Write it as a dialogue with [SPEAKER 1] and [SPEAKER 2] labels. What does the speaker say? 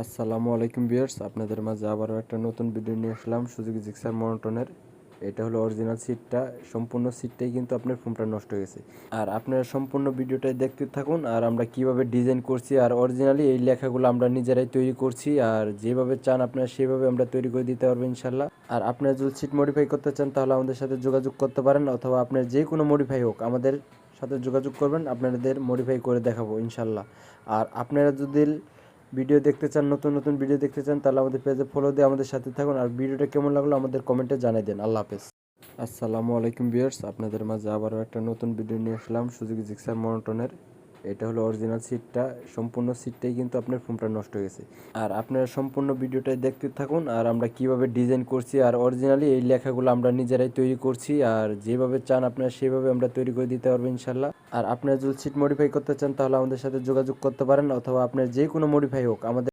[SPEAKER 1] আসসালামু আলাইকুম ভিউয়ার্স, আপনাদের মাঝে আবারও একটা নতুন ভিডিও নিয়ে আসলাম সুজুকি জিক্সার মনোটনের। এটা হলো অরিজিনাল সিটটা, সম্পূর্ণ সিটটাই কিন্তু আপনার ফোমটা নষ্ট হয়ে গেছে। আর আপনারা সম্পূর্ণ ভিডিওটাই দেখতে থাকুন আর আমরা কিভাবে ডিজাইন করছি আর অরিজিনালি এই লেখাগুলো আমরা নিজেরাই তৈরি করছি আর যেভাবে চান আপনারা সেভাবে আমরা তৈরি করে দিতে পারবো ইনশাল্লাহ। আর আপনারা যদি সিট মডিফাই করতে চান তাহলে আমাদের সাথে যোগাযোগ করতে পারেন, অথবা আপনার যে কোনো মডিফাই হোক আমাদের সাথে যোগাযোগ করবেন, আপনাদের মডিফাই করে দেখাবো ইনশাল্লাহ। আর আপনারা যদি ভিডিও দেখতে চান, নতুন নতুন ভিডিও দেখতে চান, তাহলে আমাদের পেজে ফলো দিয়ে আমাদের সাথে থাকুন। আর ভিডিওটা কেমন লাগলো আমাদের কমেন্টে জানিয়ে দেন। আল্লাহ হাফেজ। আসসালামু আলাইকুম ভিউয়ার্স, আপনাদের মাঝে আবারও একটা নতুন ভিডিও নিয়ে আসলাম সুজুকি জিক্সার মনোটনের। এটা হলো অরিজিনাল সিটটা, সম্পূর্ণ সিটটাই কিন্তু আপনার ফোমটা নষ্ট হয়ে গেছে। আর আপনারা সম্পূর্ণ ভিডিওটাই দেখতে থাকুন আর আমরা কিভাবে ডিজাইন করছি আর অরিজিনালি এই লেখাগুলো আমরা নিজেরাই তৈরি করছি আর যেভাবে চান আপনারা সেভাবে আমরা তৈরি করে দিতে পারবো ইনশাল্লাহ। আর আপনারা যদি সিট মডিফাই করতে চান তাহলে আমাদের সাথে যোগাযোগ করতে পারেন, অথবা আপনার যে কোনো মডিফাই হোক আমাদের